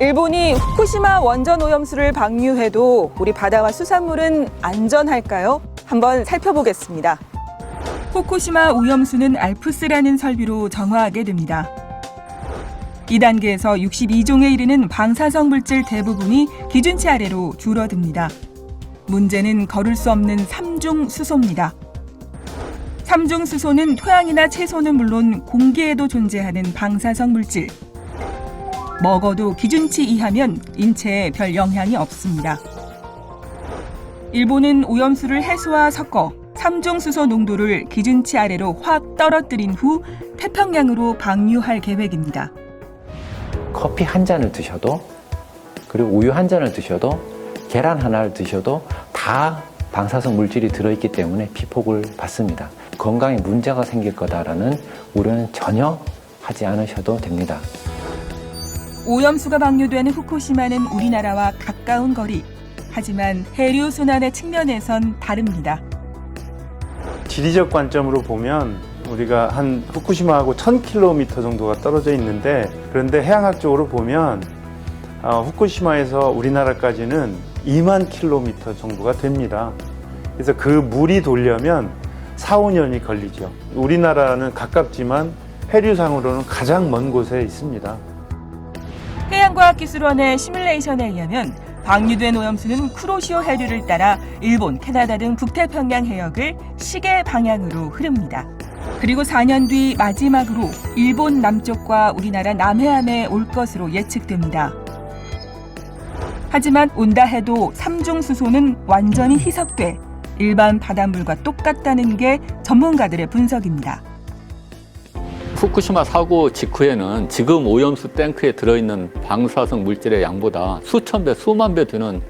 일본이 후쿠시마 원전 오염수를 방류해도 우리 바다와 수산물은 안전할까요? 한번 살펴보겠습니다. 후쿠시마 오염수는 알프스라는 설비로 정화하게 됩니다. 이 단계에서 62종에 이르는 방사성 물질 대부분이 기준치 아래로 줄어듭니다. 문제는 거를 수 없는 3중 수소입니다. 3중 수소는 토양이나 채소는 물론 공기에도 존재하는 방사성 물질. 먹어도 기준치 이하면 인체에 별 영향이 없습니다. 일본은 오염수를 해수와 섞어 3중 수소 농도를 기준치 아래로 확 떨어뜨린 후 태평양으로 방류할 계획입니다. 커피 한 잔을 드셔도, 그리고 우유 한 잔을 드셔도, 계란 하나를 드셔도 다 방사성 물질이 들어있기 때문에 피폭을 받습니다. 건강에 문제가 생길 거다라는 우려는 전혀 하지 않으셔도 됩니다. 오염수가 방류되는 후쿠시마는 우리나라와 가까운 거리. 하지만 해류 순환의 측면에선 다릅니다. 지리적 관점으로 보면 우리가 한 후쿠시마하고 1000km 정도가 떨어져 있는데, 그런데 해양학적으로 보면 후쿠시마에서 우리나라까지는 2만 킬로미터 정도가 됩니다. 그래서 그 물이 돌려면 4, 5년이 걸리죠. 우리나라는 가깝지만 해류상으로는 가장 먼 곳에 있습니다. 해양과학기술원의 시뮬레이션에 의하면 방류된 오염수는 쿠로시오 해류를 따라 일본, 캐나다 등 북태평양 해역을 시계 방향으로 흐릅니다. 그리고 4년 뒤 마지막으로 일본 남쪽과 우리나라 남해안에 올 것으로 예측됩니다. 하지만 온다 해도 3중 수소는 완전히 희석돼 일반 바닷물과 똑같다는 게 전문가들의 분석입니다. 후쿠시마 사고 직후에는 지금 오염수 탱크에 들어있는 방사성 물질의 양보다 수천 배, 수만 배 되는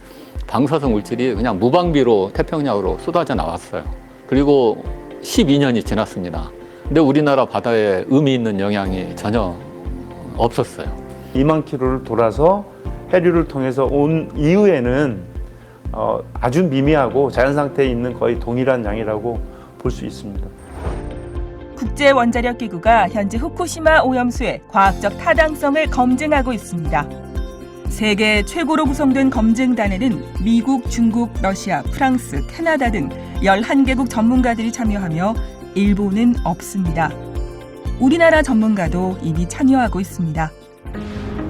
방사성 물질이 그냥 무방비로 태평양으로 쏟아져 나왔어요. 그리고 12년이 지났습니다. 근데 우리나라 바다에 의미 있는 영향이 전혀 없었어요. 2만 킬로를 돌아서 해류를 통해서 온 이후에는 아주 미미하고 자연 상태에 있는 거의 동일한 양이라고 볼 수 있습니다. 국제원자력기구가 현재 후쿠시마 오염수의 과학적 타당성을 검증하고 있습니다. 세계 최고로 구성된 검증단에는 미국, 중국, 러시아, 프랑스, 캐나다 등 11개국 전문가들이 참여하며 일본은 없습니다. 우리나라 전문가도 이미 참여하고 있습니다.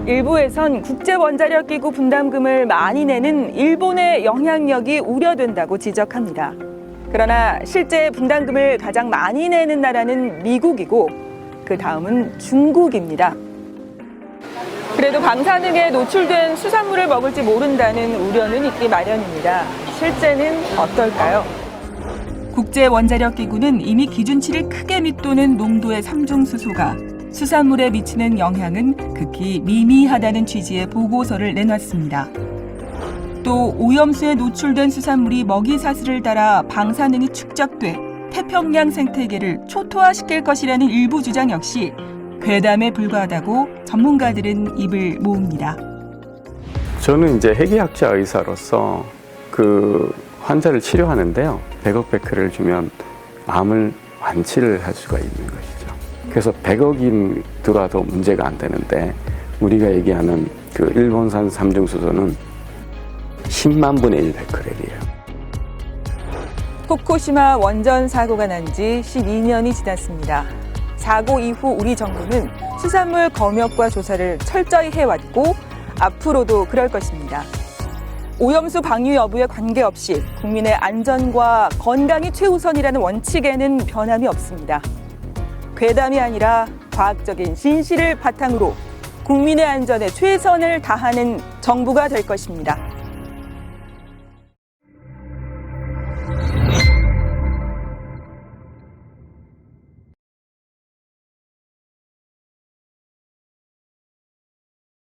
일부에선 국제원자력기구 분담금을 많이 내는 일본의 영향력이 우려된다고 지적합니다. 그러나 실제 분담금을 가장 많이 내는 나라는 미국이고 그 다음은 중국입니다. 그래도 방사능에 노출된 수산물을 먹을지 모른다는 우려는 있기 마련입니다. 실제는 어떨까요? 국제원자력기구는 이미 기준치를 크게 밑도는 농도의 3중 수소가 수산물에 미치는 영향은 극히 미미하다는 취지의 보고서를 내놨습니다. 또 오염수에 노출된 수산물이 먹이 사슬을 따라 방사능이 축적돼 태평양 생태계를 초토화시킬 것이라는 일부 주장 역시 괴담에 불과하다고 전문가들은 입을 모읍니다. 저는 이제 해기학자 의사로서 그 환자를 치료하는데요. 100억 베크렐을 주면 암을 완치를 할 수가 있는 것이죠. 그래서 100억이 들어와도 문제가 안 되는데 우리가 얘기하는 그 일본산 3중 수소는 10만 분의 1 베크렐이에요. 후쿠시마 원전 사고가 난 지 12년이 지났습니다. 사고 이후 우리 정부는 수산물 검역과 조사를 철저히 해왔고 앞으로도 그럴 것입니다. 오염수 방류 여부에 관계없이 국민의 안전과 건강이 최우선이라는 원칙에는 변함이 없습니다. 괴담이 아니라 과학적인 진실을 바탕으로 국민의 안전에 최선을 다하는 정부가 될 것입니다.